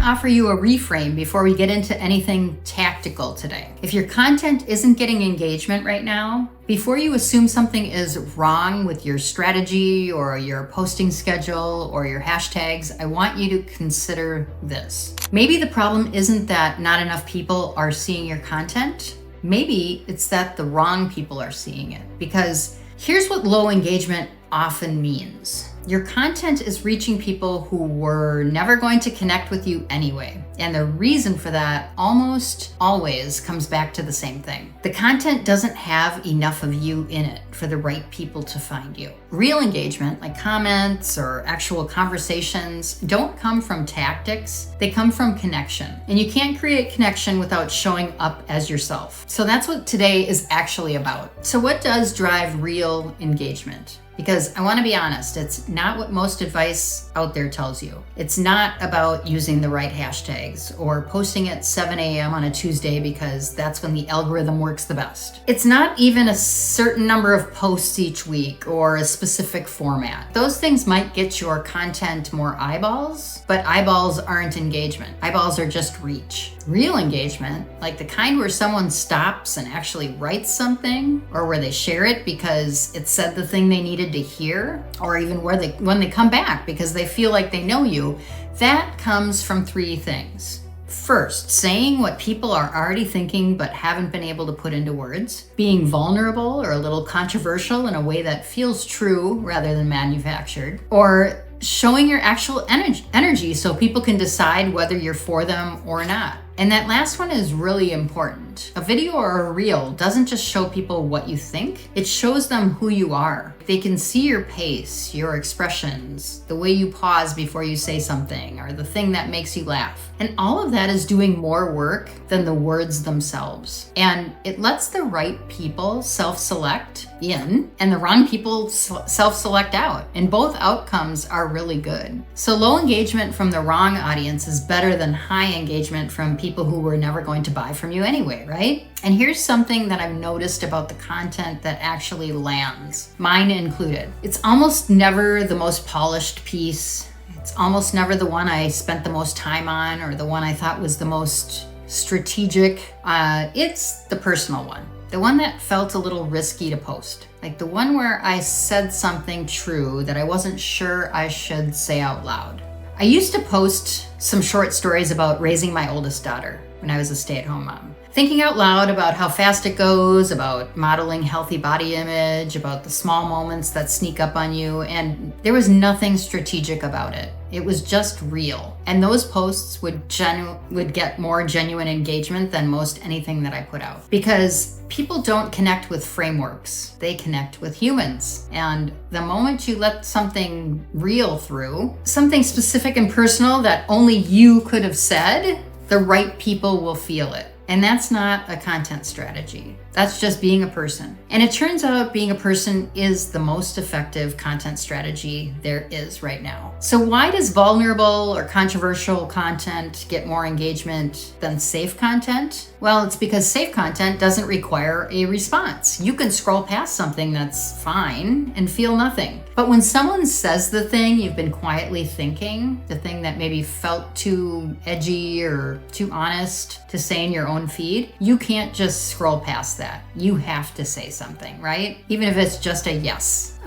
offer you a reframe before we get into anything tactical today. If your content isn't getting engagement right now, before you assume something is wrong with your strategy or your posting schedule or your hashtags, I want you to consider this. Maybe the problem isn't that not enough people are seeing your content. Maybe it's that the wrong people are seeing it. Because here's what low engagement often means. Your content is reaching people who were never going to connect with you anyway. And the reason for that almost always comes back to the same thing. The content doesn't have enough of you in it for the right people to find you. Real engagement, like comments or actual conversations, don't come from tactics. They come from connection. And you can't create connection without showing up as yourself. So that's what today is actually about. So what does drive real engagement? Because I want to be honest, it's not what most advice out there tells you. It's not about using the right hashtags or posting at 7 a.m. on a Tuesday because that's when the algorithm works the best. It's not even a certain number of posts each week or a specific format. Those things might get your content more eyeballs, but eyeballs aren't engagement. Eyeballs are just reach. Real engagement, like the kind where someone stops and actually writes something, or where they share it because it said the thing they needed to hear, or even when they come back because they feel like they know you, that comes from three things. First, saying what people are already thinking but haven't been able to put into words. Being vulnerable or a little controversial in a way that feels true rather than manufactured. Or showing your actual energy so people can decide whether you're for them or not. And that last one is really important. A video or a reel doesn't just show people what you think, it shows them who you are. They can see your pace, your expressions, the way you pause before you say something, or the thing that makes you laugh. And all of that is doing more work than the words themselves. And it lets the right people self-select in and the wrong people self-select out. And both outcomes are really good. So low engagement from the wrong audience is better than high engagement from people who were never going to buy from you anyway, right? And here's something that I've noticed about the content that actually lands, mine included. It's almost never the most polished piece. It's almost never the one I spent the most time on or the one I thought was the most strategic. It's the personal one. The one that felt a little risky to post. Like the one where I said something true that I wasn't sure I should say out loud. I used to post some short stories about raising my oldest daughter when I was a stay-at-home mom. Thinking out loud about how fast it goes, about modeling healthy body image, about the small moments that sneak up on you, and there was nothing strategic about it. It was just real. And those posts would get more genuine engagement than most anything that I put out. Because people don't connect with frameworks, they connect with humans. And the moment you let something real through, something specific and personal that only you could have said, the right people will feel it. And that's not a content strategy. That's just being a person. And it turns out being a person is the most effective content strategy there is right now. So why does vulnerable or controversial content get more engagement than safe content? Well, it's because safe content doesn't require a response. You can scroll past something that's fine and feel nothing. But when someone says the thing you've been quietly thinking, the thing that maybe felt too edgy or too honest to say in your own feed, you can't just scroll past that. You have to say something, right? Even if it's just a yes.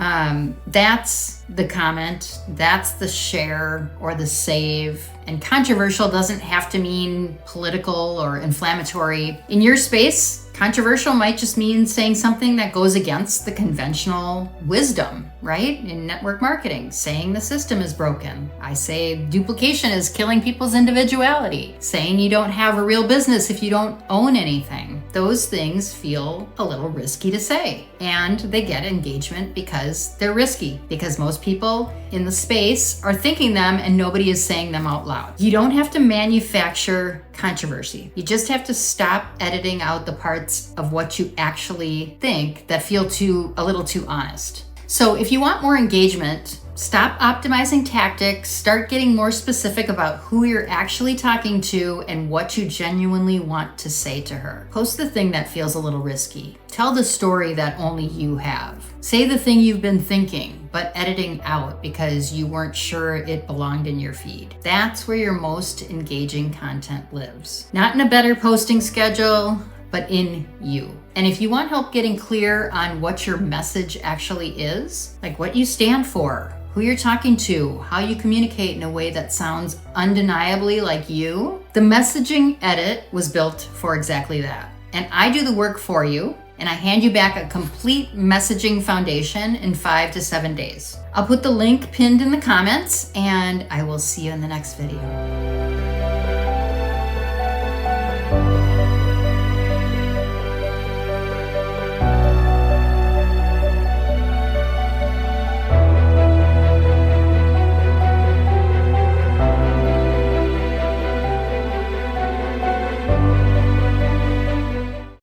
That's the comment, that's the share or the save. And controversial doesn't have to mean political or inflammatory. In your space, controversial might just mean saying something that goes against the conventional wisdom, right? In network marketing, saying the system is broken. I say duplication is killing people's individuality. Saying you don't have a real business if you don't own anything. Those things feel a little risky to say. And they get engagement because they're risky. Because most people in the space are thinking them and nobody is saying them out loud. You don't have to manufacture controversy. You just have to stop editing out the parts of what you actually think that feel a little too honest. So if you want more engagement, stop optimizing tactics, start getting more specific about who you're actually talking to and what you genuinely want to say to her. Post the thing that feels a little risky. Tell the story that only you have. Say the thing you've been thinking. but editing out because you weren't sure it belonged in your feed. That's where your most engaging content lives. Not in a better posting schedule, but in you. And if you want help getting clear on what your message actually is, like what you stand for, who you're talking to, how you communicate in a way that sounds undeniably like you, the messaging edit was built for exactly that. And I do the work for you, and I hand you back a complete messaging foundation in 5 to 7 days. I'll put the link pinned in the comments, and I will see you in the next video.